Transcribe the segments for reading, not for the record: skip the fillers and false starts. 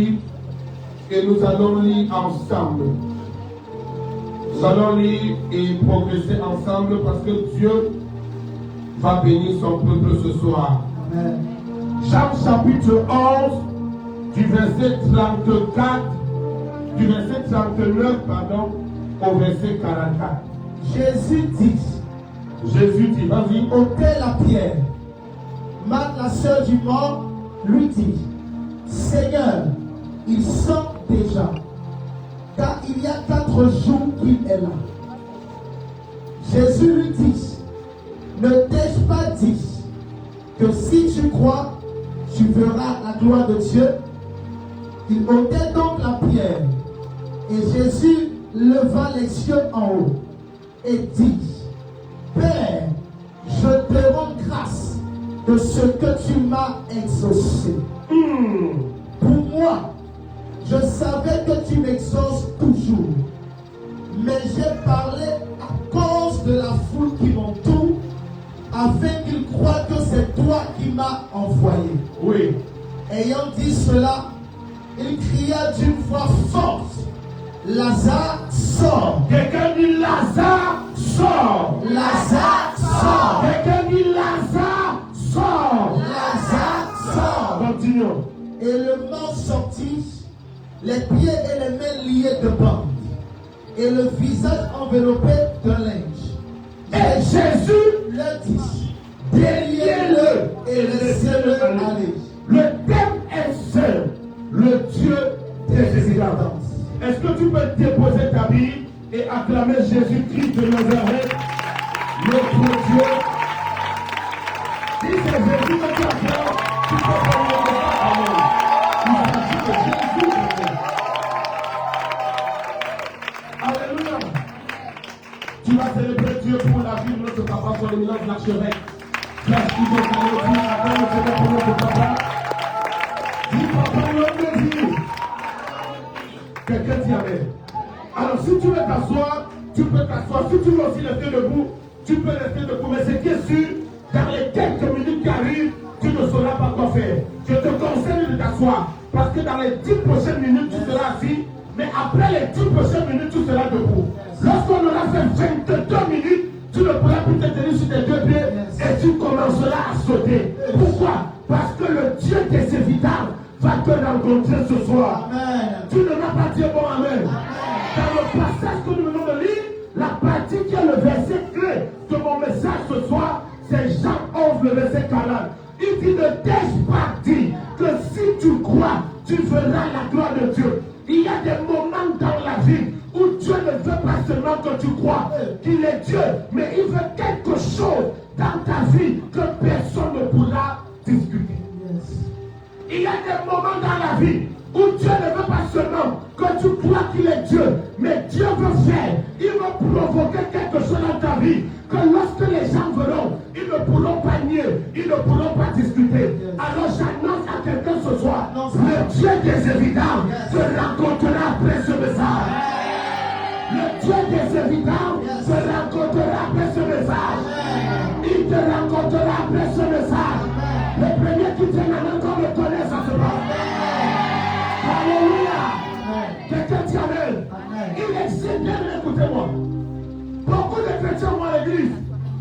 Et nous allons lire ensemble. Nous allons lire et progresser ensemble parce que Dieu va bénir son peuple ce soir. Amen. Jean chapitre 11, du verset 34, du verset 39, au verset 44. Jésus dit, vas-y. ôtez la pierre. Marthe, la sœur du mort, lui dit, Seigneur, il sent déjà, car il y a 4 jours qu'il est là. Jésus lui dit, ne t'ai-je pas dit que si tu crois, tu verras la gloire de Dieu? Il ôtait donc la pierre, et Jésus leva les yeux en haut et dit, Père, je te rends grâce de ce que tu m'as exaucé. Pour moi, je savais que tu m'exauces toujours, mais j'ai parlé à cause de la foule qui m'entoure, afin qu'ils croient que c'est toi qui m'as envoyé. Oui. Ayant dit cela, il cria d'une voix forte, Lazare, sort. Quelqu'un dit Lazare, sort. Lazare, sort. Quelqu'un dit Lazare, sort. Lazare, sort. Continuons. Et le mort sortit, les pieds et les mains liés de bandes, et le visage enveloppé d'un linge. Et Jésus leur dit, déliez-le et laissez-le aller. Le thème est seul, le Dieu des évidences. Est-ce que tu peux déposer ta Bible et acclamer Jésus-Christ de Nazareth, notre Dieu? Si c'est Jésus que tu acclames, tu peux prendre le temps. Amen. Il s'agit de Jésus. Alléluia. Tu vas célébrer Dieu pour la vie de notre papa, son éminence l'archevêque. Frère, tu veux aller dire, attends, le Seigneur pour notre papa. Dis papa, l'homme de Dieu. Quelqu'un dit amen. Alors si tu veux t'asseoir, tu peux t'asseoir. Si tu veux aussi rester debout, tu peux rester debout. Mais ce qui est sûr, dans les quelques minutes qui arrivent, tu ne sauras pas quoi faire. Je te conseille de t'asseoir. Parce que dans les 10 prochaines minutes, tu seras assis. Mais après les 10 prochaines minutes, tu seras debout. Lorsqu'on aura fait 22 minutes, tu ne pourras plus te tenir sur tes 2 pieds et tu commenceras à sauter. Pourquoi? Parce que le Dieu des évidences va te rencontrer ce soir. Amen. Tu ne vas pas dire bon amen. Dans le passage que nous venons de lire, la partie qui est le verset clé de mon message ce soir, c'est Jean 11, le verset 40. Il dit, ne t'ai-je pas dit que si tu crois, tu verras la gloire de Dieu. Il y a des moments dans la vie où Dieu ne veut pas seulement que tu crois qu'il est Dieu, mais il veut quelque chose dans ta vie que personne ne pourra discuter. Il y a des moments dans la vie où Dieu ne veut pas seulement que tu crois qu'il est Dieu, mais Dieu veut faire, il veut provoquer quelque chose dans ta vie, que lorsque les gens verront, ils ne pourront pas nier, ils ne pourront pas discuter. Alors j'annonce à quelqu'un ce soir, le Dieu des évidences te rencontrera après ce message. Le Dieu des évidences te rencontrera après ce message. Il te rencontrera après ce message. Les premiers qui tiennent la main qu'on le connaît, ça se passe. Alléluia. Quelqu'un dit amen. Il existe, bien écoutez-moi. Beaucoup de chrétiens vont à l'église.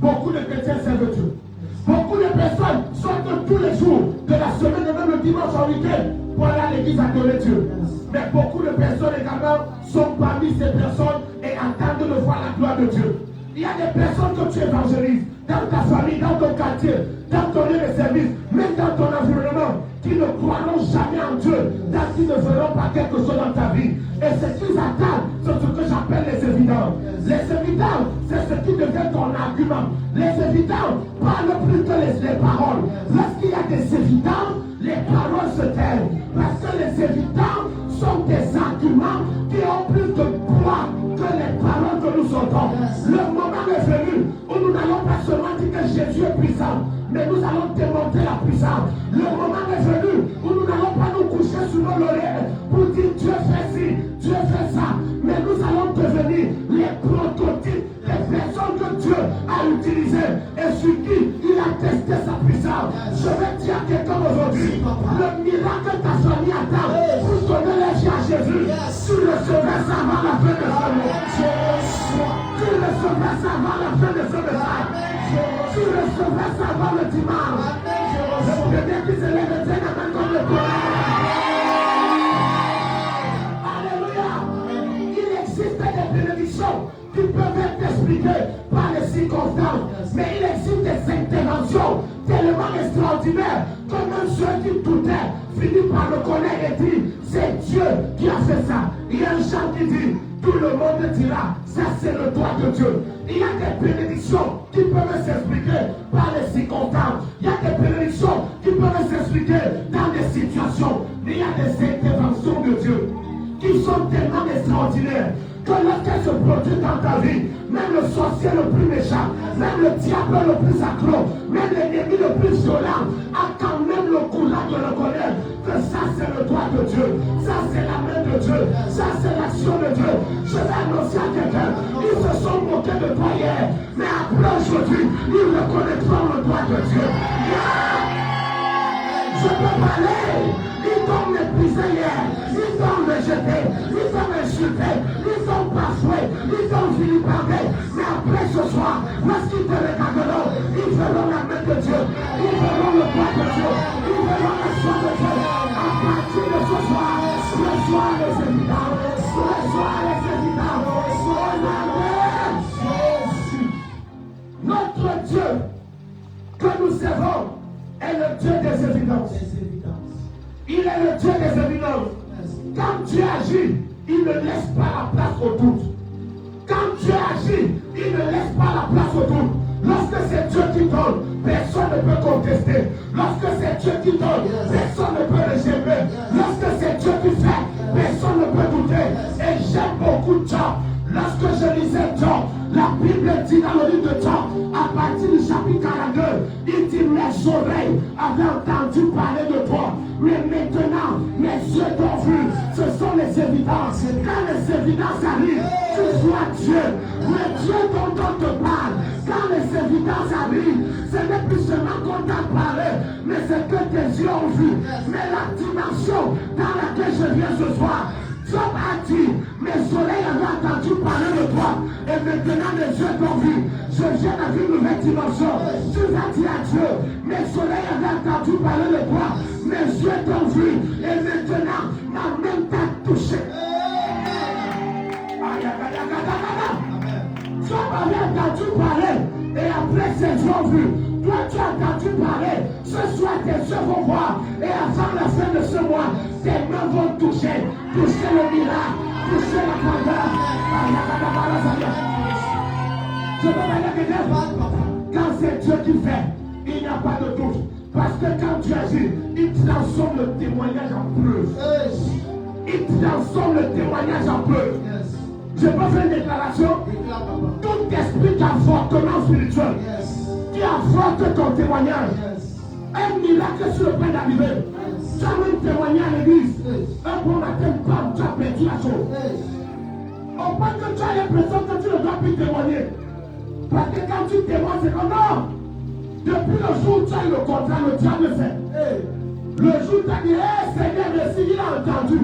Beaucoup de chrétiens servent Dieu. Beaucoup de personnes sortent tous les jours de la semaine et même le dimanche en week-end pour aller à l'église adorer Dieu. Mais beaucoup de personnes également sont parmi ces personnes et entendent de voir la gloire de Dieu. Il y a des personnes que tu évangélises dans ta famille, dans ton quartier, dans ton lieu de service, même dans ton environnement, qui ne croiront jamais en Dieu, dans qui ne feront pas quelque chose dans ta vie. Et ce qu'ils attendent, c'est ce que j'appelle les évidences. Les évidences, c'est ce qui devient ton argument. Les évidences parlent plus que les paroles. Lorsqu'il y a des évidences, les paroles se taisent. Parce que les évidences sont des arguments qui ont plus de poids que les paroles que nous sortons. Le moment est venu où nous n'allons pas seulement dire que Jésus est puissant, mais nous allons démontrer la puissance. Le moment est venu où nous n'allons pas nous coucher sur nos lauriers pour dire Dieu fait ci, Dieu fait ça, mais nous allons devenir les prototypes, les personnes que Dieu a utilisées et sur qui il a testé sa puissance. Je vais dire à quelqu'un aujourd'hui, le miracle que ta famille attend pour ton Jésus. Tu recevras ça avant la fin de ce mois. Tu recevras ça avant la fin de ce message. Tu recevras ça avant le dimanche. Le premier qui se lève et dit amen comme le courant. Alléluia. Il existe des bénédictions qui peuvent être expliquées par les circonstances. Mais il existe des interventions tellement extraordinaires que même ceux qui doutaient finissent par le connaître et dire c'est Dieu qui a fait ça. Il y a un chant qui dit tout le monde dira ça c'est le droit de Dieu. Il y a des bénédictions qui peuvent s'expliquer par les circonstances. Il y a des bénédictions qui peuvent s'expliquer dans des situations. Mais il y a des interventions de Dieu qui sont tellement extraordinaires que lorsqu'elles se produisent dans ta vie, même le sorcier le plus méchant, même le diable le plus accro, même l'ennemi le plus violent, a quand même le courage de reconnaître que ça c'est le droit de Dieu, ça c'est la main de Dieu, ça c'est l'action de Dieu. Je vais annoncer à quelqu'un, ils se sont moqués de toi hier, mais après aujourd'hui, ils reconnaîtront le droit de Dieu. Je peux parler. Ils t'ont méprisé hier, ils t'ont rejeté, ils t'ont insulté, ils t'ont bafoué, ils t'ont vilipendé. Mais après ce soir, lorsqu'ils te regarderont, ils verront la main de Dieu, ils verront le droit de Dieu, ils verront la foi de Dieu. À partir de ce soir, reçois les évidents, reçois les évidents. Jésus, notre Dieu que nous servons est le Dieu des évidences. Il est le Dieu des évidences. Quand Dieu agit, il ne laisse pas la place au doute. Quand Dieu agit, il ne laisse pas la place au doute. Lorsque c'est Dieu qui donne, personne ne peut contester. Lorsque c'est Dieu qui donne, personne ne peut rejeter. Lorsque c'est Dieu qui fait, personne ne peut douter. Et j'aime beaucoup Job. Lorsque je lisais Job, la Bible dit dans le livre de Job, à partir du chapitre 42, il dit mes oreilles avaient entendu parler de toi, mais maintenant mes yeux t'ont vu. Ce sont les évidences. Quand les évidences arrivent, tu vois Dieu. Le Dieu dont on te parle, quand les évidences arrivent, ce n'est plus seulement qu'on t'a parlé, mais c'est que tes yeux ont vu. Mais la dimension dans laquelle je viens ce soir, Job a dit, mes oreilles avaient entendu parler de toi, et maintenant mes yeux t'ont vu. Je viens dans une nouvelle dimension. Tu vas dire à Dieu, mes oreilles avaient entendu parler de toi, mes yeux t'ont vu, et maintenant ma main t'a touché. Job avait entendu parler, et après ses yeux ont vu. Toi tu as entendu parler, ce soir tes yeux vont voir, et avant la fin de ce mois, tes mains vont toucher le miracle, toucher la grandeur. Je peux pas dire que quand c'est Dieu qui fait, il n'y a pas de doute. Parce que quand tu agis, il transforme le témoignage en preuve. Il transforme le témoignage en preuve. Je peux faire une déclaration. Tout esprit d'avortement spirituel qui avorte ton témoignage, un miracle sur le point d'arriver. Tu as même témoigné à l'église. Un bon matin, bam, tu as perdu la chose. Au point que tu as l'impression que tu ne dois plus témoigner. Parce que quand tu témoignes, c'est comme non. Depuis le jour où tu as eu le contrat, le diable fait. Le jour où tu as dit, Seigneur, merci, il a entendu.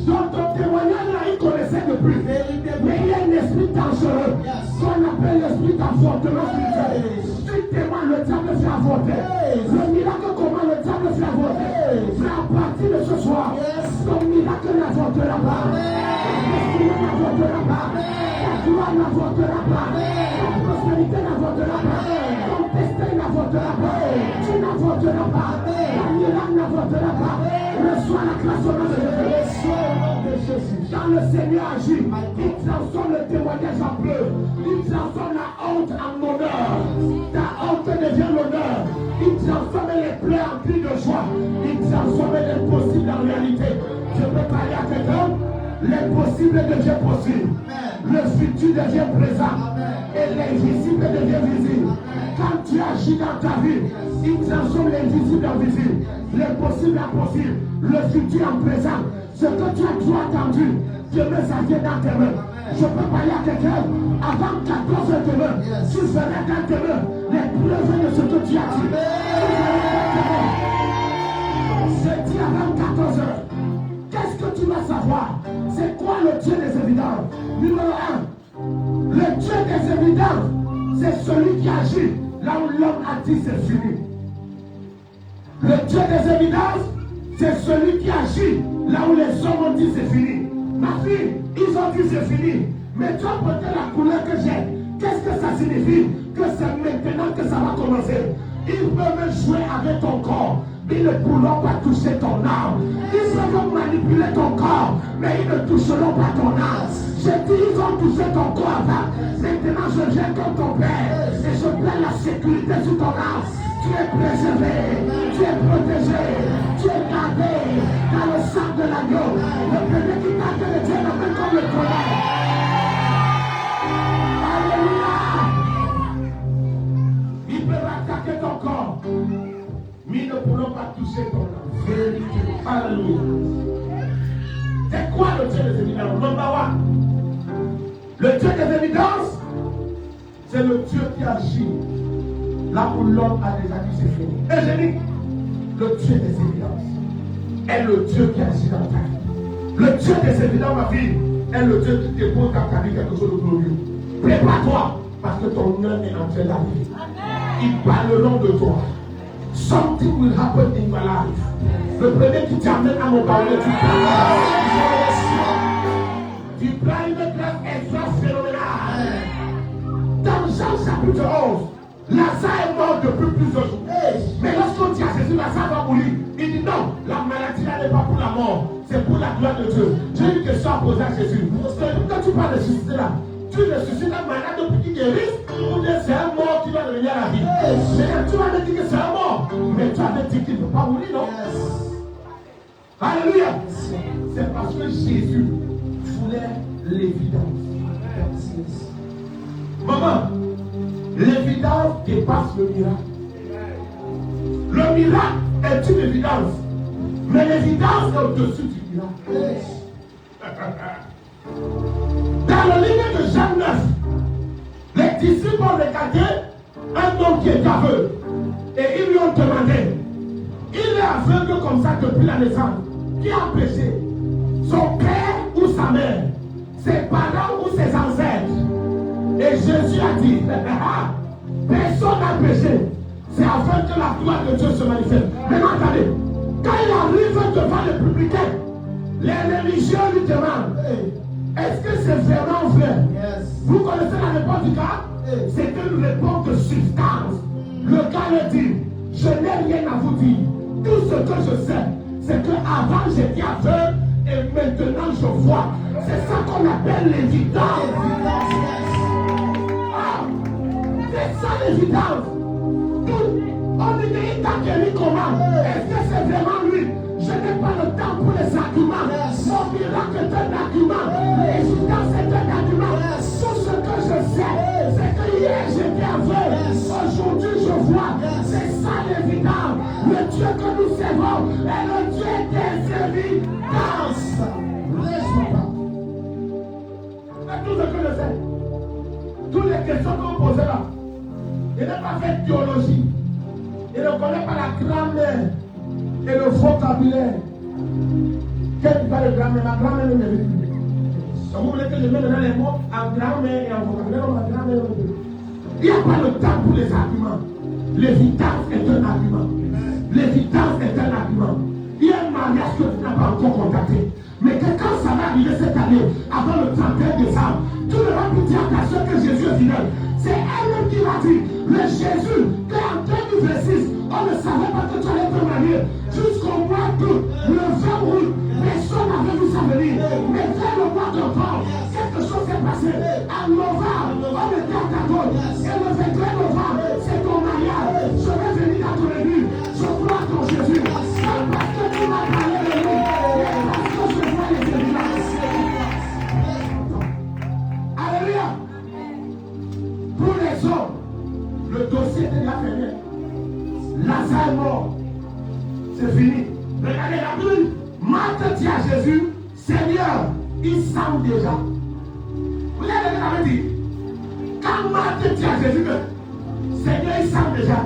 Donc ton témoignage, là, il connaissait depuis. Mais il y a un esprit dangereux qu'on appelle l'esprit d'avortement spirituel. Tu témoignes, le diable fait avorter. Le miracle, comment le diable fait avorter. Mais à partir de ce soir, ton miracle n'avortera pas. Ta destinée n'avortera pas. Ta gloire n'avortera pas. Ta prospérité n'avortera pas. Ton destin n'avortera pas. Tu n'avorteras pas. Ta miracle n'avortera pas. Reçois la grâce au nom de Jésus. Quand le Seigneur agit, il transforme le témoignage en preuve. Il transforme la honte en honneur. Ta honte devient l'honneur. Il transforme les pleurs en cris de joie. Il transforme l'impossible en réalité. Je peux parler à quelqu'un. L'impossible devient possible. Le futur devient présent. Et l'invisible devient visible. Quand tu agis dans ta vie, il transforme l'invisible en visible. L'impossible en possible. Le futur en présent. Ce que tu as trop attendu, demain ça vient dans tes mains. Je peux parler à quelqu'un. Avant 14 heures demain, tu verras dans tes mains les preuves de ce que tu as dit. Je dis avant 14 heures. Qu'est-ce que que tu dois savoir, c'est quoi le Dieu des évidences? Numéro 1, le Dieu des évidences, c'est celui qui agit là où l'homme a dit c'est fini. Le Dieu des évidences, c'est celui qui agit là où les hommes ont dit c'est fini. Ma fille, ils ont dit c'est fini. Mais toi, peut-être la couleur que j'ai, qu'est-ce que ça signifie? Que c'est maintenant que ça va commencer. Ils peuvent jouer avec ton corps, ils ne pourront pas toucher ton âme. Ils peuvent manipuler ton corps, mais ils ne toucheront pas ton âme. J'ai dit, ils ont touché ton corps. Maintenant, je viens comme ton Père et je plains la sécurité sur ton âme. Tu es préservé, tu es protégé, tu es gardé dans le sang de l'agneau. Le premier qui garde le Dieu l'appelle comme le tonnerre. Alléluia. Ils peuvent attaquer ton corps, mais ils ne pourront pas toucher ton âme. Alléluia. C'est quoi le Dieu des évidences? Number one. Le Dieu des évidences, c'est le Dieu qui agit là où l'homme a déjà dit c'est fini. Et j'ai dit, le Dieu des évidences est le Dieu qui agit dans ta vie. Le Dieu des évidences, ma fille, est le Dieu qui dépose dans ta vie quelque chose de glorieux. Prépare-toi, parce que ton âme est en train d'arriver. Ils parleront de toi. Something will happen in your life. Le premier qui t'amène à mon parler, tu parles. Tu prends une grâce extra phénoménale. Dans Jean chapitre 11, Lazare est mort depuis plusieurs jours. Mais lorsqu'on dit à Jésus, Lazare va mourir, il dit non, la maladie là n'est pas pour la mort, c'est pour la gloire de Dieu. J'ai une question à poser à Jésus. Quand tu parles de ressusciter là, tu ressuscites un malade depuis qu'il guérisse, ou bien c'est un mort qui va revenir à la vie. Mais tu vas me dire que c'est un mort, mais tu avais dit qu'il ne peut pas mourir, non? Alléluia. C'est parce que Jésus voulait l'évidence. Maman, l'évidence dépasse le miracle. Le miracle est une évidence, mais l'évidence est au-dessus du miracle. Dans le livre de Jean 9, les disciples ont regardé un homme qui est aveugle et ils lui ont demandé, il est aveugle comme ça depuis la naissance, qui a péché? Son père ou sa mère? Ses parents ou ses ancêtres? Et Jésus a dit, personne n'a péché. C'est afin que la gloire de Dieu se manifeste. Maintenant, attendez, quand il arrive devant les publicains, les religieux lui demandent, est-ce que c'est vraiment vrai? Vous connaissez la réponse du gars? C'est une réponse de substance. Le gars lui dit, je n'ai rien à vous dire. Tout ce que je sais, c'est qu'avant j'étais aveugle et maintenant je vois. C'est ça qu'on appelle l'évidence. C'est ça l'évidence. On dit qu'il t'a guéri comment? Est-ce que c'est vraiment lui? Je n'ai pas le temps pour les arguments. Mon miracle est un argument. L'évidence est un argument. Tout ce que je sais, c'est que hier j'étais aveugle. Aujourd'hui je vois. C'est ça l'évidence. Le Dieu que nous servons est le Dieu des évidences. C'est tout ce que je sais. Toutes les questions que vous posez là. Il n'a pas fait de théologie. Il ne connaît pas la grammaire et le vocabulaire. Quel pas de grammaire? Ma grammaire ne me dit plus. Donc vous voulez que je mette dans les mots en grammaire et en vocabulaire? Ma grammaire ne me dit. Il n'y a pas le temps pour les arguments. L'évidence est un argument. L'évidence est un argument. Il y a un mariage que tu n'as pas encore contacté. Mais que quand ça va arriver cette année, avant le 31 décembre, tu ne vas plus dire à ta soeur que Jésus est fidèle. C'est elle-même qui l'a dit. Le Jésus, qu'en 2026, on ne savait pas que tu allais te marier. Jusqu'au mois d'août, le 20 août, personne n'avait vu ça venir. Mais dès le mois d'octobre, quelque chose s'est passé. En novembre, on était à ta côte. Et le 23 novembre, c'est ton mariage. Je vais venir dans ton église. Je crois en Jésus. Pas parce que tu m'as parlé de lui, mais parce que je vois les évidences. Alléluia. Pour les hommes, le dossier est déjà fermé. Lazare est mort. C'est fini. Regardez la Bible. Marthe dit à Jésus, Seigneur, il sent déjà. Vous avez dit, quand Marthe dit à Jésus que Seigneur, il sent déjà,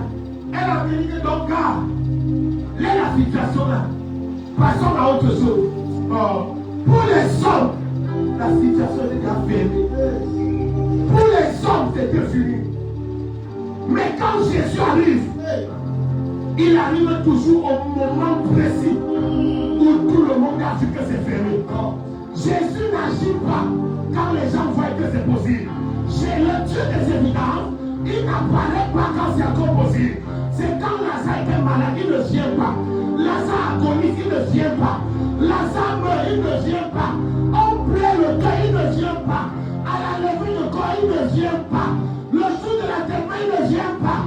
elle a dit que donc, gars, là, la situation là, passons à autre chose. Pour les hommes, la situation était finie. Pour les hommes, c'était fini. Mais quand Jésus arrive, il arrive toujours au moment précis où tout le monde a vu que c'est fermé. Jésus n'agit pas quand les gens voient que c'est possible. J'ai le Dieu des évidences. Il n'apparaît pas quand c'est encore possible. C'est quand Lazare était malade, il ne vient pas. Lazare agonise, il ne vient pas. Lazare meurt, il ne vient pas. On plaît le cœur, il ne vient pas. À la levée de corps, il ne vient pas. Le jour de la témoin, il ne vient pas.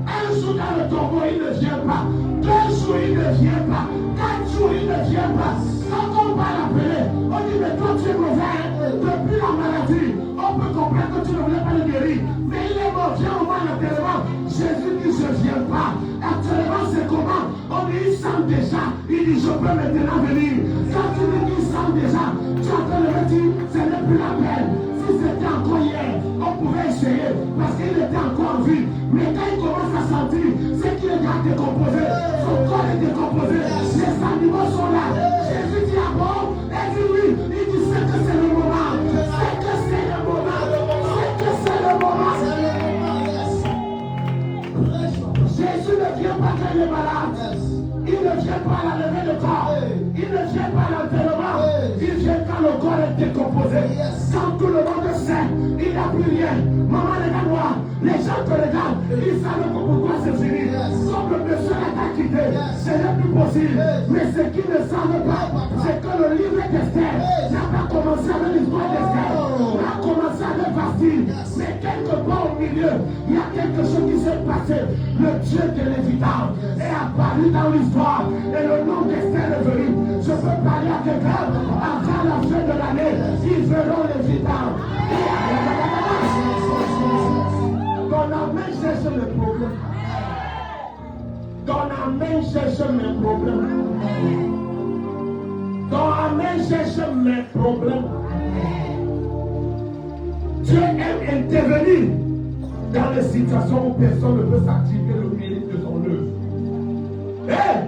Un jour dans le tombeau, il ne vient pas. 2 jours, il ne vient pas. 4 jours, il ne vient pas. Quand on va l'appeler, on dit mais toi tu es mauvais. Depuis la maladie, on peut comprendre que tu ne voulais pas le guérir. Mais il est mort, viens au moins l'enterrement. Jésus dit je ne viens pas. Actuellement c'est comment? On dit il sent déjà. Il dit je peux maintenant venir. Quand tu dis qu'il sent déjà, tu es en train de me dire ce n'est plus la peine. Si c'était encore hier, on pouvait essayer parce qu'il était encore en vie. Mais quand il commence à sentir, c'est qu'il est déjà décomposé. Son corps est décomposé. Les animaux sont là. Jésus dit ah bon? Elle dit oui. Il dit c'est que c'est le moment. C'est que c'est le moment. C'est que c'est le moment. Jésus ne vient pas quand il est malade. Il ne vient pas à la levée de corps. Il ne vient pas à l'enterrement. Il vient quand le corps est décomposé. Quand tout le monde sait, il n'a plus rien. Maman, regarde-moi. Les gens te regardent. Ils savent pourquoi c'est fini. Comme le monsieur t'a quitté, ce n'est plus possible. Mais ce qu'ils ne savent pas, c'est que le livre d'Esther n'a pas commencé avec l'histoire d'Esther. Il a commencé avec Bastille. Mais quelque part au milieu, il y a quelque chose qui s'est passé. Le Dieu de l'évidence est apparu dans l'histoire. Et le nom d'Esther est venu. Je peux parler à quelqu'un avant la fin de l'année. Ils verront l'évidence. Ton amène cherche mes problèmes. Ton amène cherche mes problèmes. Ton amène cherche mes problèmes. Dieu aime intervenir dans les situations où personne ne peut s'activer le mérite de son œuvre. Hey!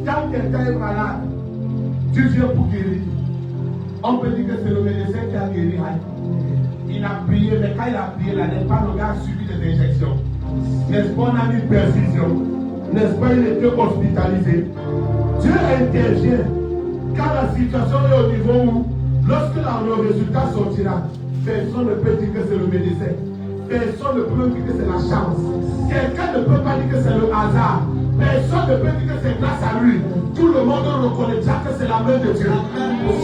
Quand quelqu'un est malade, Dieu vient pour guérir. On peut dire que c'est le médecin qui a guéri. Il a prié, mais quand il a prié, là, n'est pas le gars a subi des injections. N'est-ce pas, on a mis perfusion. N'est-ce pas, il était hospitalisé. Dieu intervient quand la situation est au niveau où, lorsque le résultat sortira, personne ne peut dire que c'est le médecin. Personne ne peut dire que c'est la chance. Quelqu'un ne peut pas dire que c'est le hasard. Personne ne peut dire que c'est grâce à lui. Tout le monde reconnaîtra que c'est la main de Dieu.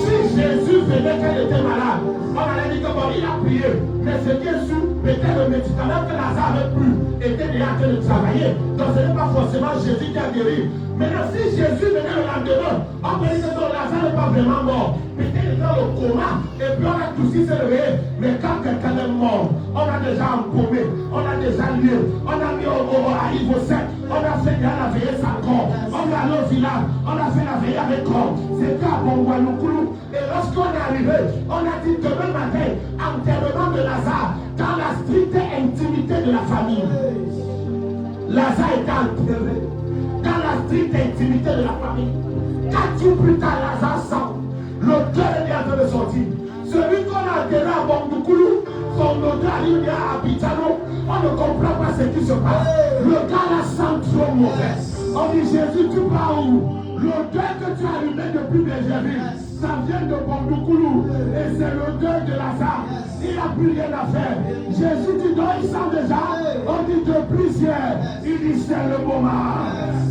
Si Jésus venait quand il était malade, on allait dire que bon, il a prié. Mais ce qui est sûr, peut-être le médicament que Lazare avait pris était déjà en train de travailler. Donc ce n'est pas forcément Jésus qui a guéri. Maintenant, si Jésus venait le lendemain, on peut dire que Lazare n'est pas vraiment mort. Peut-être dans le coma, et puis on a tout ce qui s'est réveillé. Mais quand quelqu'un est mort, on a déjà empaumé, on a déjà lié, on a mis à niveau 7, on a fait la veillée sans corps, on est allé au village, on a fait la veillée avec corps. C'était à Bongouanoukounou. Et lorsqu'on est arrivé, on a dit demain matin, enterrement de Lazare, dans la stricte intimité de la famille. Lazare était enterré dans la stricte intimité de la famille. 4 jours plus tard, Lazare sort. L'odeur est en train de sortir. Celui qu'on a enterré à Bongoukoulou, son odeur arrive à Abidjano, on ne comprend pas ce qui se passe. Le gars la sent trop mauvais. On dit Jésus, tu pars où? L'odeur que tu as allumée depuis Bégerville, ça vient de Bongoukoulou. Et c'est l'odeur de Lazare. Il n'a plus rien à faire. Jésus dit non, il sent déjà. On dit depuis hier. Il dit c'est le moment.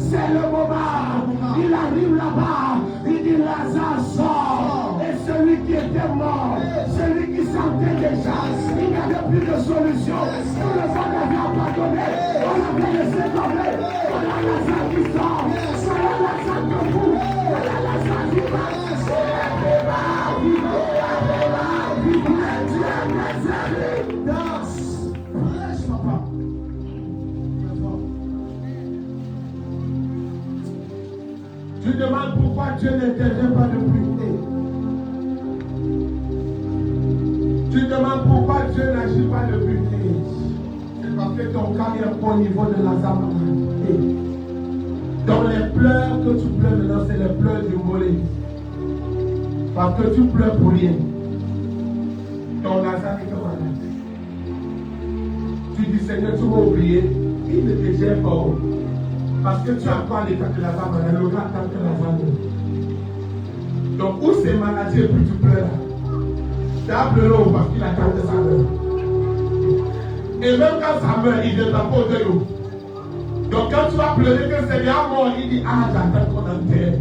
C'est le moment. Il arrive là-bas. Il dit Lazare sort. Et celui qui était mort, celui qui sentait déjà, il n'y avait plus de solution. Tout le monde avait abandonné. On avait laissé tomber. Voilà Lazare qui sort. Voilà Lazare debout. Voilà Lazare qui passe. Tu demandes pourquoi Dieu n'intervient pas depuis. Tu demandes pourquoi Dieu n'agit pas depuis. C'est parce que ton cœur est au niveau de Lazare. Dans les pleurs que tu pleures maintenant, c'est les pleurs du mollet. Parce que tu pleures pour rien. Ton Lazare est malade. Tu dis, Seigneur, tu m'as oublié. Il ne te gère pas. Parce que tu as pas l'état de Lazare malade. Le gars attend que Lazare meurt. Donc, où c'est maladie et puis tu pleures. Tu as pleuré parce qu'il attend que ça meure. Et même quand ça meurt, il ne viendra pas au deuil. Donc quand tu vas pleurer que c'est bien mort, il dit, ah, j'attends qu'on enterre.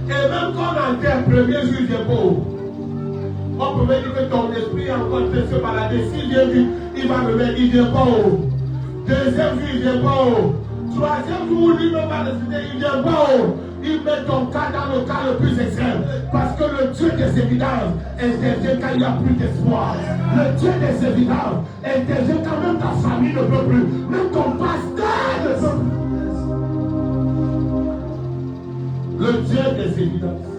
Et même quand on enterre, premier jour, il vient pas. On peut me dire que ton esprit est encore en train de se balader. S'il vient vite, il va me mettre, il vient pas. Deuxième jour, il vient pas. Troisième jour, lui-même va décider, il vient pas. Il met ton cas dans le cas le plus extrême. Parce que le Dieu des évidences intervient quand il n'y a plus d'espoir. Le Dieu des évidences intervient quand même ta famille ne peut plus. Même ton pasteur ne peut plus. Le Dieu des évidences.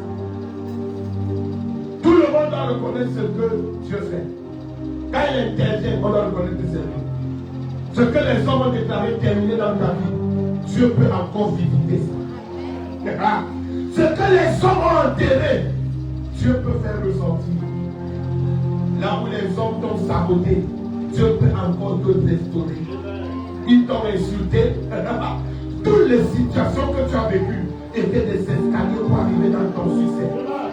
Tout le monde doit reconnaître ce que Dieu fait. Quand il intervient, on doit reconnaître ses services. Ce que les hommes ont déclaré terminé dans ta vie, Dieu peut encore visiter ça. Ce que les hommes ont enterré, Dieu peut faire ressortir. Là où les hommes t'ont saboté, Dieu peut encore te restaurer. Ils t'ont insulté. Toutes les situations que tu as vécues étaient des escaliers pour arriver dans ton succès.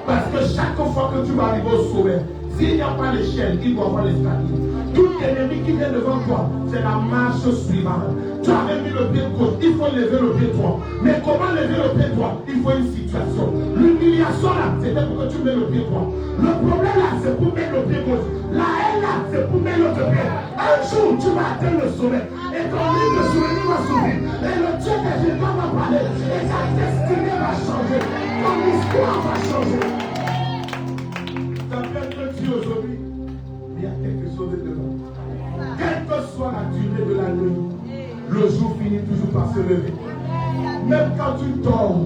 Parce que chaque fois que tu vas arriver au sommet, s'il n'y a pas l'échelle, il doit avoir l'escalier. Tout ennemi qui vient devant toi, c'est la marche suivante. Tu avais mis le pied gauche, il faut lever le pied droit. Mais comment lever le pied droit? Il faut une situation. L'humiliation là, c'était pour que tu mets le pied droit. Le problème là, c'est pour mettre le pied gauche. La haine là, c'est pour mettre l'autre pied. Un jour, tu vas atteindre le sommet. Et ton livre de souvenir va s'ouvrir. Et le Dieu des étoiles va parler. Et ta destinée va changer. Ton histoire va changer. Ça peut être Dieu aujourd'hui. Il y a quelque chose de devant. Quelle que soit la durée de la nuit, le jour finit toujours par se lever. Même quand tu dors,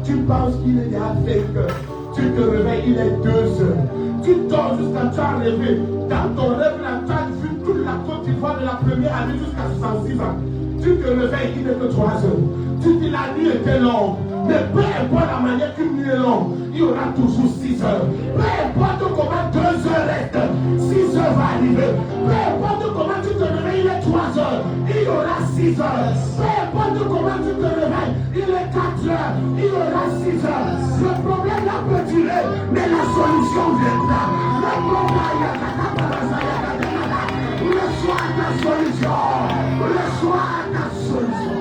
tu penses qu'il est à 5 heures. Tu te réveilles, il est 2 heures. Tu dors jusqu'à tu as rêvé. Dans ton rêve, là, tu as vu toute la Côte d'Ivoire de la première année jusqu'à 66 ans. Tu te réveilles, il n'est que 3 heures. Tu dis la nuit était longue. Mais peu importe la manière qu'une nuit est longue, il y aura toujours 6 heures. Peu importe comment 2 heures restent, 6 heures va arriver. Peu importe comment tu te réveilles, il est 3 heures, il y aura 6 heures. Peu importe comment tu te réveilles, il est 4 heures, il y aura 6 heures. Le problème là peut durer, mais la solution viendra. Le problème, le soir ta solution. Le soir ta solution.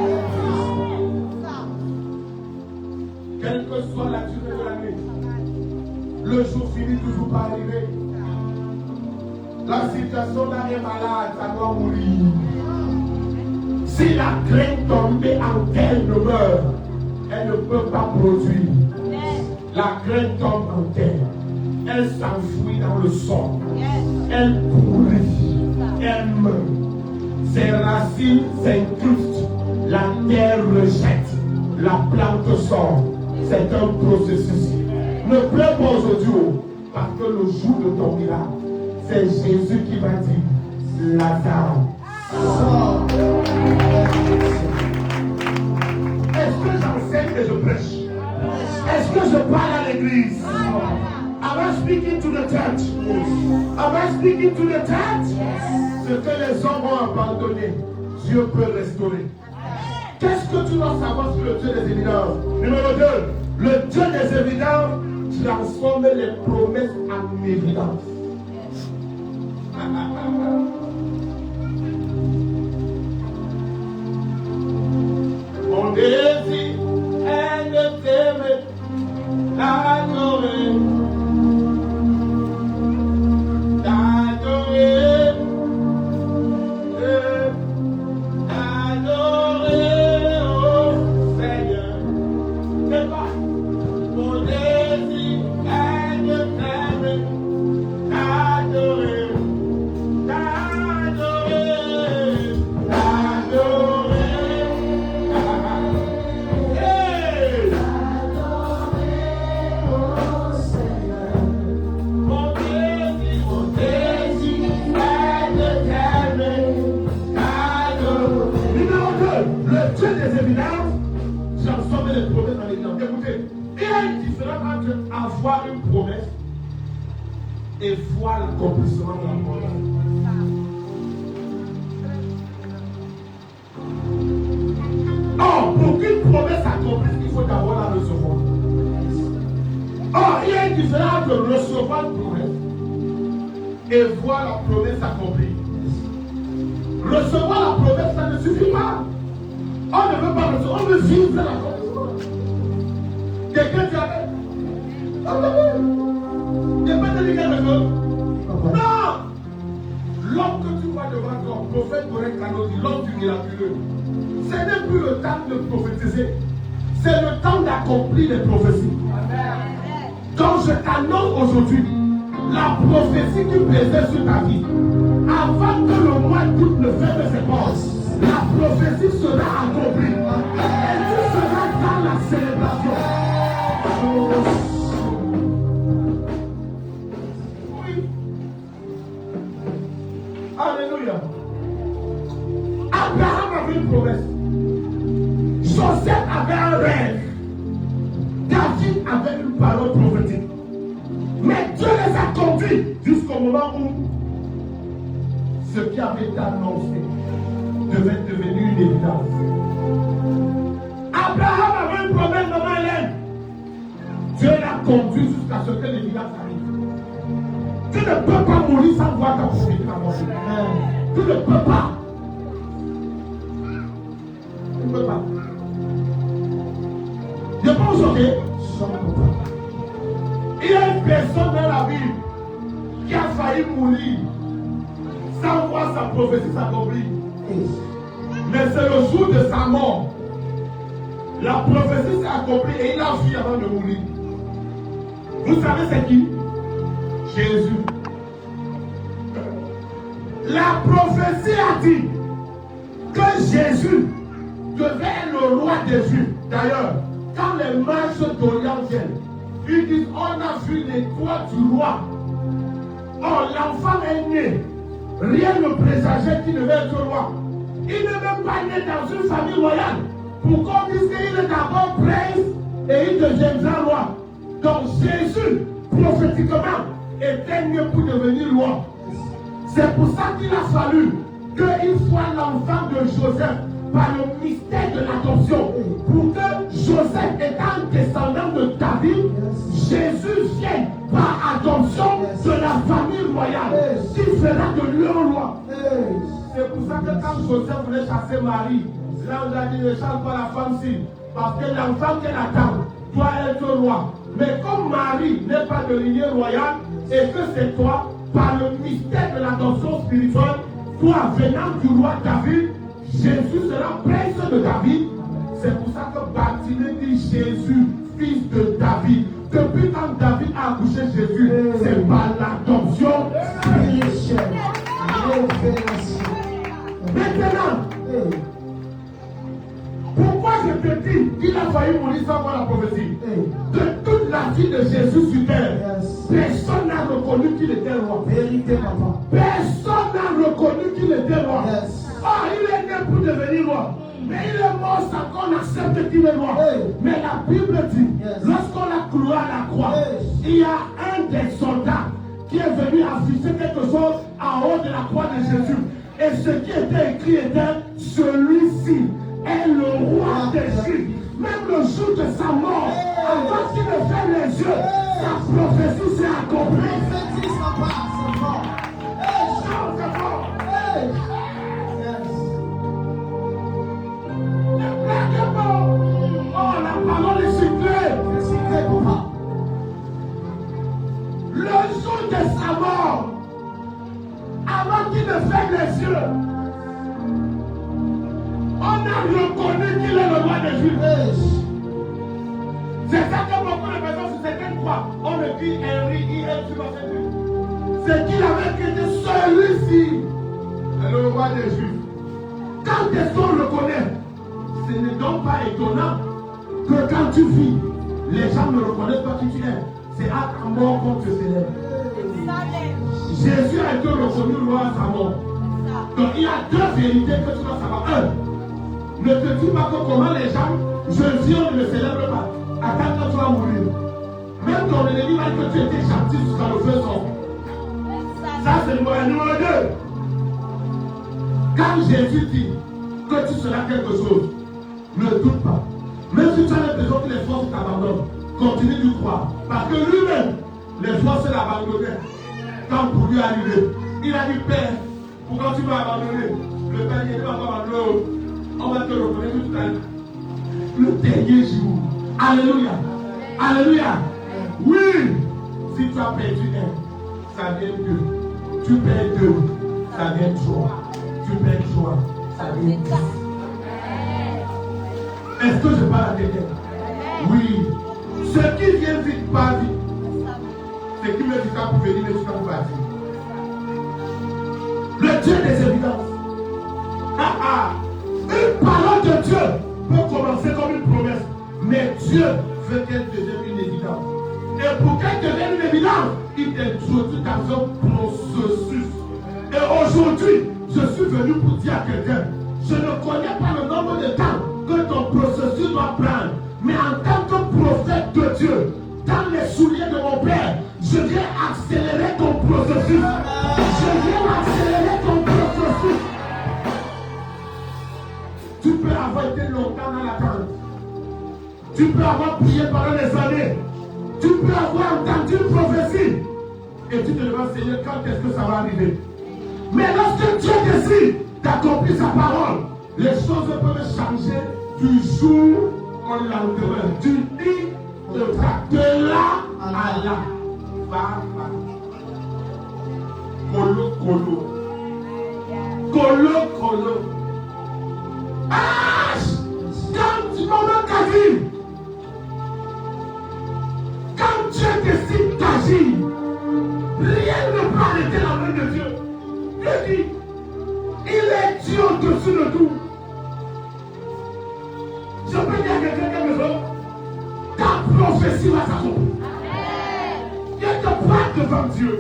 Quelle que soit la durée de la nuit, le jour finit toujours par arriver. La situation d'un est malade, ça doit mourir. Si la graine tombée en terre ne meurt, elle ne peut pas produire. La graine tombe en terre, elle s'enfuit dans le sol, elle pourrit, elle meurt. Ses racines s'incrustent, la terre rejette, la plante sort. C'est un processus. Ne pleure pas aujourd'hui, parce que le jour de ton miracle, c'est Jésus qui va dire, Lazare, sors. Est-ce que j'enseigne et je prêche? Est-ce que je parle à l'église? Am I speaking to the church? Am I speaking to the church? Ce que les hommes ont abandonné, Dieu peut restaurer. Qu'est-ce que tu dois savoir sur le Dieu des évidences? Numéro 2, le Dieu des évidences transforme les promesses en évidence. Mon désir est de t'aimer, d'adorer, et vois l'accomplissement de la promesse. Or, pour qu'une promesse s'accomplisse, il faut d'abord la recevoir. Or, il y a une différence de recevoir une promesse et voir la promesse s'accomplir. Recevoir la promesse, ça ne suffit pas. On ne veut pas recevoir, on veut vivre la promesse. Quelqu'un dit avec. Il n'y a pas de dire quelque chose. Non! L'homme que tu vois devant toi, prophète Corée Kano dit l'homme du miraculeux. Ce n'est plus le temps de prophétiser, c'est le temps d'accomplir les prophéties. Donc je t'annonce aujourd'hui la prophétie qui plaisait sur ta vie. Avant que le mois d'août ne ferme ses portes, la prophétie sera accomplie. Et tu seras dans la célébration. Oui. Alléluia. Abraham avait une promesse. Joseph avait un rêve. David avait une parole prophétique. Mais Dieu les a conduits jusqu'au moment où ce qui avait été annoncé devait devenir une évidence. Abraham avait une promesse de Hélène. Dieu l'a conduit jusqu'à ce que l'évidence arrive. Tu ne peux pas mourir sans voir ta prophétie annoncer. Tu ne peux pas. Tu ne peux pas. Je pense que il y a une personne dans la Bible qui a failli mourir sans voir sa prophétie s'accomplir. Mais c'est le jour de sa mort. La prophétie s'est accomplie et il a fui avant de mourir. Vous savez c'est qui? Jésus. La prophétie a dit que Jésus devait être le roi des Juifs. D'ailleurs, quand les marches d'Orient viennent, ils disent on a vu l'étoile du roi. Or, l'enfant est né. Rien ne présageait qu'il devait être roi. Il n'est même pas né dans une famille royale. Pour qu'on dise qu'il est d'abord prince et il deviendra roi. Donc Jésus, prophétiquement, était né pour devenir roi. C'est pour ça qu'il a fallu qu'il soit l'enfant de Joseph par le mystère de l'adoption. Pour que Joseph, étant descendant de David, Jésus vienne par adoption de la famille royale, qui fera de lui un roi. C'est pour ça que quand Joseph voulait chasser Marie, là on a dit ne chasse pas la femme-ci, parce que l'enfant qu'elle attend doit être roi. Mais comme Marie n'est pas de lignée royale, et que c'est toi, par le mystère de l'adoption spirituelle, toi venant du roi David, Jésus sera prince de David. C'est pour ça que Bartimée dit Jésus, fils de David. Depuis quand David a accouché Jésus, c'est par l'adoption spirituelle. Maintenant, pourquoi je te dis qu'il a failli mourir sans voir la prophétie? De toute la vie de Jésus sur terre, personne n'a reconnu qu'il était roi. Vérité, papa. Personne n'a reconnu qu'il était roi. Ah, il est né pour devenir roi. Mais il est mort sans qu'on accepte qu'il est roi. Mais la Bible dit, lorsqu'on l'a cloué à la croix, il y a un des soldats qui est venu afficher quelque chose en haut de la croix de Jésus. Et ce qui était écrit était, celui-ci est le roi des Juifs. Même le jour de sa mort, avant qu'il ne ferme les yeux, sa prophétie s'est accomplie. Prophétie, ça passe, c'est fort. Chante fort. Ne blague pas. Oh, la parole est cyclée. C'est cyclé, papa. Le jour de sa mort, avant qu'il ne ferme les yeux, on a reconnu qu'il est le roi des Juifs. C'est ça que beaucoup de personnes sur certaines croix, on me dit Henry, c'est qu'il avait été celui-ci, le roi des Juifs. Quand est-ce qu'on le connaît? Ce n'est donc pas étonnant que quand tu vis, les gens ne reconnaissent pas qui tu es. C'est à ta mort qu'on te célèbre. Jésus a été reconnu roi à sa mort. Donc il y a deux vérités que tu dois savoir. Un, ne te dis pas que comment les gens, je vis, on ne le célèbre pas. Attends que tu vas mourir. Même ton ennemi va dire que tu étais gentil jusqu'à le feu sort. c'est numéro 1. Numéro 2. Quand Jésus dit que tu seras quelque chose, ne doute pas. Même si tu as l'impression que les forces t'abandonnent, continue de croire. Parce que lui-même, les forces l'abandonnaient. Quand pour lui arriver, il a dit, Père, pourquoi tu m'as abandonné? Le Père dit, on va te reconnaître tout à l'heure. Le dernier jour. Alléluia. Alléluia. Oui. Si tu as perdu un, ça vient deux. Tu perds deux, ça vient trois. Tu perds trois, ça vient 10. Est-ce que je parle à quelqu'un? Oui. Ce qui vient vite, pas vite. Ce qui vient vite pour venir, mais jusqu'à pour partir. Le Dieu des évidences. Une parole de Dieu peut commencer comme une promesse, mais Dieu veut qu'elle devienne une évidence. Et pour qu'elle devienne une évidence, il t'introduit dans un processus. Et aujourd'hui, je suis venu pour dire à quelqu'un, je ne connais pas le nombre de temps que ton processus doit prendre, mais en tant que prophète de Dieu, dans les souliers de mon Père, je viens accélérer ton processus. Je viens accélérer ton processus. Tu peux avoir été longtemps dans l'attente. Tu peux avoir prié pendant des années. Tu peux avoir entendu une prophétie. Et tu te demandes, Seigneur, quand est-ce que ça va arriver? Mais lorsque Dieu décide d'accomplir sa parole, les choses peuvent changer du jour au lendemain. Tu dis de là à là. Va. Colo. Ah! Quand tu m'as qu'agir, quand Dieu décide d'agir, rien ne peut arrêter la main de Dieu. Dieu dit, il est Dieu au-dessus de tout. Je peux dire à quelqu'un de la maison, ta prophétie va s'accomplir. Il te prête devant Dieu.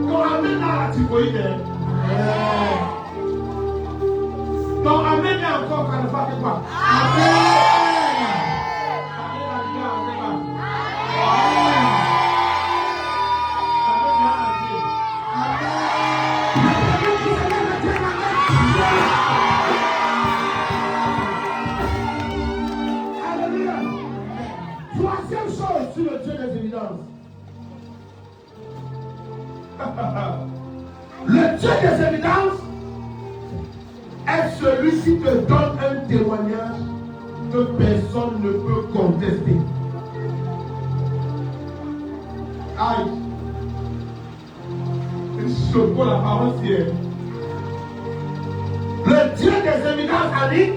Ton amène à la typhoïde. Ton amène encore quand ne pas que quoi. Troisième chose sur le Dieu des évidences. Le Dieu des évidences est celui qui te donne un témoignage que personne ne peut contester. Aïe. Je prends la parole si elle. Le Dieu des évidences, Annie,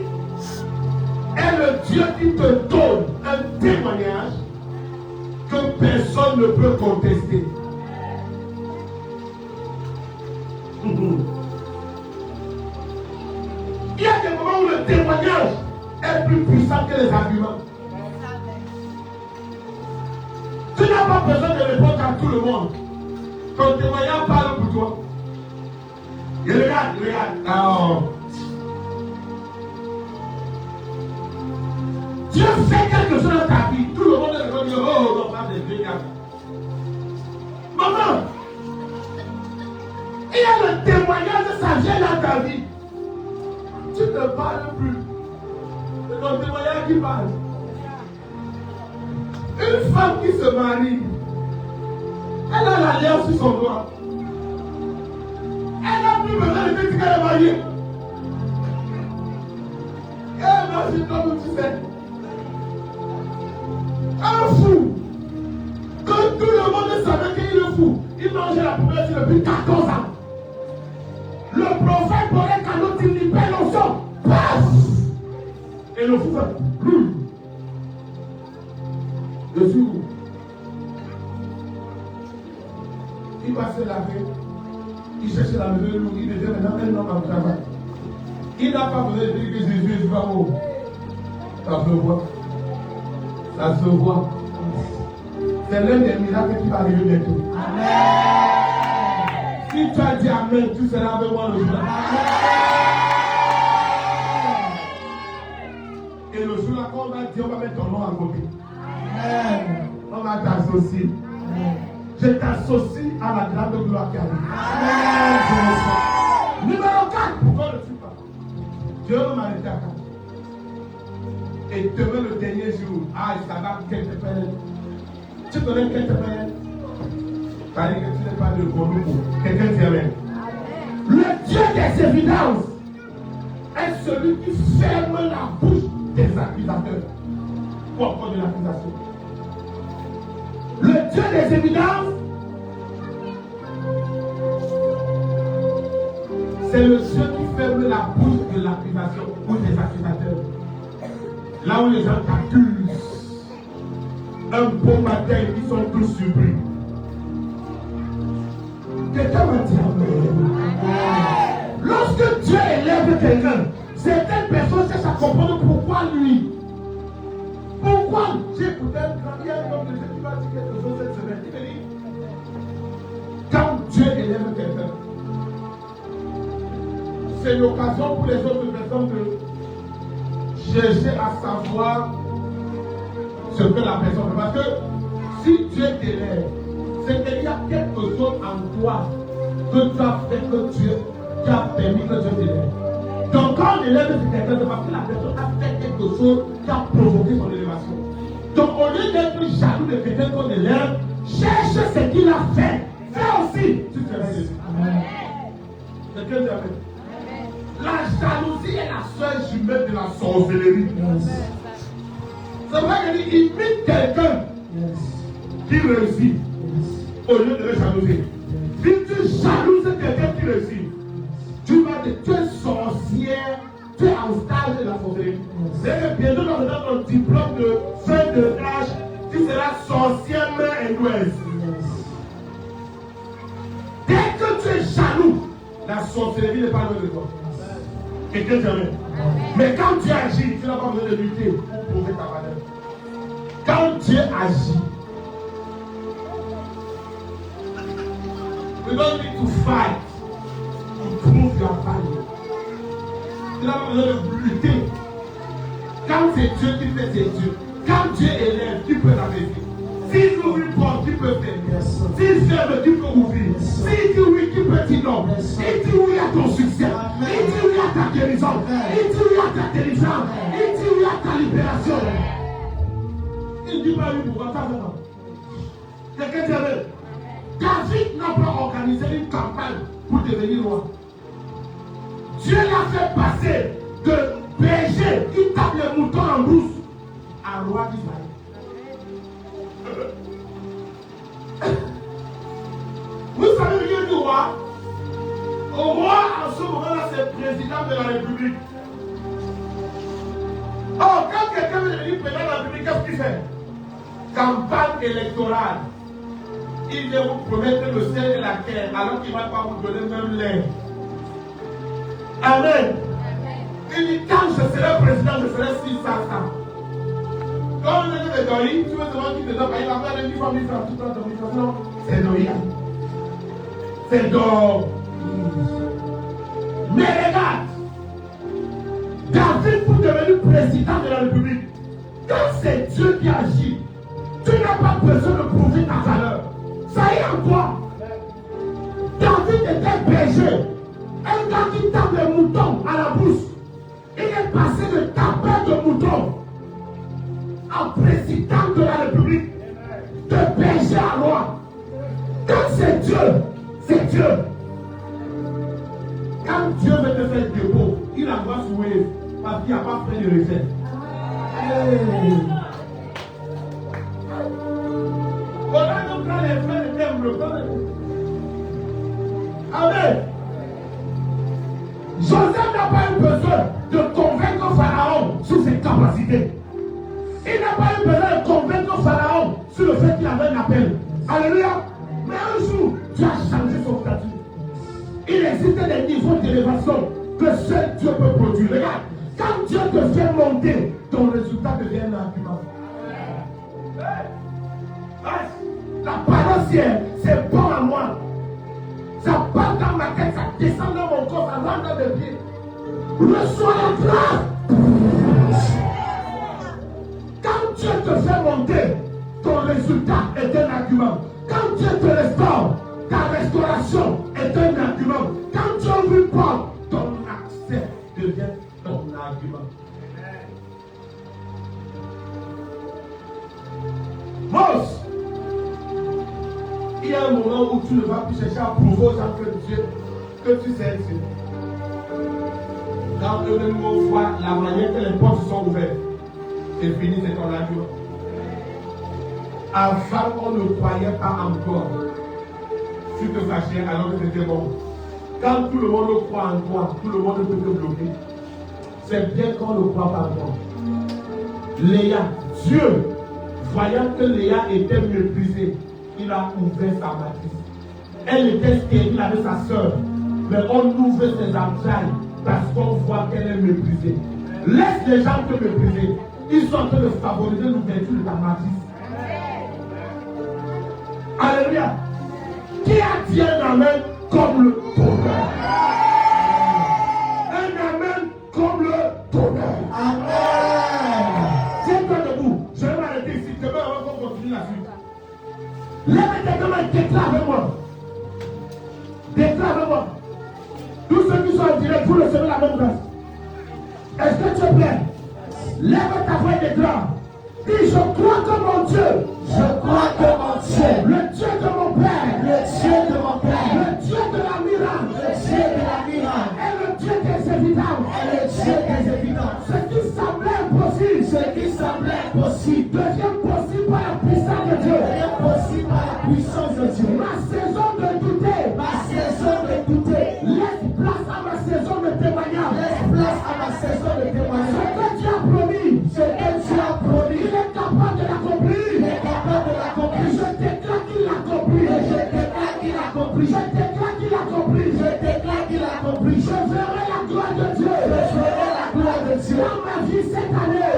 est le Dieu qui te donne un témoignage que personne ne peut contester. Il y a des moments où le témoignage est plus puissant que les arguments. Tu n'as pas besoin de répondre à tout le monde. Ton témoignage parle pour toi. Et regarde. Alors, Dieu fait quelque chose dans ta vie. Tout le monde va dire, oh, on va des deux gars. Maman, il y a le témoignage de sa vie dans ta vie. Tu ne parles plus. C'est ton témoignage qui parle. Une femme qui se marie, elle a l'alliance sur son doigt. Elle n'a plus besoin de dire qu'elle est mariée. Elle marche comme tu sais. Un fou. Quand tout le monde savait qu'il est fou, il mangeait la poubelle depuis 14 ans. Le prophète prenait un cadeau, il lui paie l'onction. Paf! Et le fou fait. Le jour où il va se laver, il cherche la maison, il devient maintenant un homme en travail. Il n'a pas besoin de dire que Jésus est pas haut. Ça se voit. Ça se voit. C'est l'un des miracles qui va arriver bientôt. Amen. Si tu as dit Amen, tu seras avec moi le jour. Et le jour là, quand on va dire, on va mettre ton nom à côté. Amen. On va t'associer. je t'associe à la grande gloire qui arrive. Numéro 4, pourquoi ne suis pas? Dieu va m'arrêter à 4. Et demain, le dernier jour, ça va quelque part. Tu connais quelque part? Paris que tu n'es pas de Goloukou. Quelqu'un dit amen. Le Dieu des évidences est celui qui ferme la bouche des accusateurs. Pourquoi de l'accusation? Le Dieu des évidences, c'est le Dieu qui ferme la bouche de l'accusation ou des accusateurs. Là où les gens t'accusent, un beau matin, ils sont tous surpris. Quelqu'un m'a dit amen. Lorsque Dieu élève quelqu'un, certaines personnes cherchent à comprendre pourquoi lui. Pourquoi? J'ai écouté un grand, il y a un homme de Dieu qui m'a dit quelque chose cette semaine. Il me dit, quand Dieu élève quelqu'un, c'est l'occasion pour les autres personnes de chercher à savoir ce que la personne fait. Parce que si Dieu t'élève, c'est qu'il y a quelque chose en toi que tu as fait que Dieu qui a permis que Dieu t'élève. Donc quand on élève quelqu'un, c'est parce que la personne a fait quelque chose qui a provoqué son élévation. Donc au lieu d'être jaloux de quelqu'un qu'on élève, cherche ce qu'il a fait. Fais aussi. Tu te fais Jésus. Quelqu'un dit amen. La jalousie est la seule jumelle de la sorcellerie. C'est vrai qu'il imite quelqu'un qui réussit au lieu de le jalouser. Si tu jalouses quelqu'un qui réussit, tu vas te tu es sorcière, tu es en stage de la sorcellerie. C'est que bientôt dans ton diplôme de fin de âge, tu seras sorcière main et ouest. Dès que tu es jaloux, la sorcellerie n'est pas loin de toi. Quelqu'un dit amen. Mais quand tu agis, tu n'as pas besoin de lutter pour prouver ta valeur. Quand Dieu agit, you don't need to fight to prove your value. Tu n'as pas besoin de lutter. Quand c'est Dieu qui fait, c'est Dieu. Quand Dieu élève, tu peux t'abaisser. S'il ouvre une porte, tu peux fermer. S'il ferme, tu peux ouvrir. S'il dit oui, tu peux dire non. Il dit oui à ton succès. Il dit oui à ta guérison. Il dit oui à ta délivrance. Il dit oui à ta libération. Il dit pas oui pour ça. Quelqu'un dit amen. David n'a pas organisé une campagne pour devenir roi. Dieu l'a fait passer de berger qui tape les moutons en brousse à roi d'Israël. Vous savez rien du roi? Au roi, en ce moment-là, c'est le président de la République. Oh, quand quelqu'un veut devenir président de la République, qu'est-ce qu'il fait? Campagne électorale. Il vient vous promettre le ciel et la terre, alors qu'il ne va pas vous donner même l'air. Amen. Il dit, quand je serai président, je ferai 600 ça. Quand on est de Dori, tu veux demander qui te donne, il va faire une famille francs, tout le temps, c'est Doria. C'est Dor. Mais regarde, David pour devenir président de la République, quand c'est Dieu qui agit, tu n'as pas besoin de prouver ta valeur. Ça y est en toi. David était berger. Un gars qui tape les moutons à la brousse. Il est passé de tapeur de moutons en président de la République, de berger à roi. Quand c'est Dieu, c'est Dieu. Quand Dieu veut te faire dépôt, il envoie sur Wave parce qu'il n'y a pas fait de recette. Voilà donc quand les frères étaient le Amen. Joseph n'a pas eu besoin de convaincre Pharaon sur ses capacités. Il n'a pas eu besoin de convaincre Pharaon sur le fait qu'il avait un appel. Alléluia. Mais un jour, Dieu a changé son statut. Il existe des niveaux d'élévation que seul Dieu peut produire. Regarde, quand Dieu te fait monter, ton résultat devient un argument. La parole c'est bon à moi. Ça part dans ma tête, ça descend dans mon corps, ça rentre dans mes pieds. Reçois la grâce. Quand Dieu te fait monter, ton résultat est un argument. Quand Dieu te restaure, ta restauration est un argument. Quand tu ouvres une porte, ton accès devient ton argument. Mose, il y a un moment où tu ne vas plus chercher à prouver aux gens que tu sais Dieu. Quand eux-mêmes voient la manière que les portes sont ouvertes, c'est fini, c'est ton argument. Avant, on ne croyait pas encore. Tu te fâchais alors que c'était bon. Quand tout le monde croit en toi, tout le monde peut te bloquer. C'est bien qu'on ne croit pas en toi. Léa, Dieu, voyant que Léa était méprisée, il a ouvert sa matrice. Elle était stérile avec sa soeur, mais on ouvre ses entrailles parce qu'on voit qu'elle est méprisée. Laisse les gens te mépriser. Ils sont en train de favoriser l'ouverture de ta matrice. Alléluia. Qui a dit un amen comme le tonnerre? Un amen comme le tonnerre. Amen. Tiens-toi debout. Je vais m'arrêter ici. Demain, on va continuer la suite. Lève tes mains et déclare avec moi. Déclare avec moi. Tous ceux qui sont en direct, vous recevez la même grâce. Est-ce que tu es prêt? Lève ta voix et déclare. Dis, je crois que mon Dieu, le Dieu de mon Père, le Dieu de la miracle, est le Dieu des évidences. Ce qui semblait impossible, devient possible par la puissance de Dieu. Ma saison de douter, laisse place à ma saison de témoignage. Ce que Dieu a promis, il est capable de l'accomplir. Je déclare qu'il l'accomplit. Je verrai la gloire de Dieu. Dans ma vie cette année.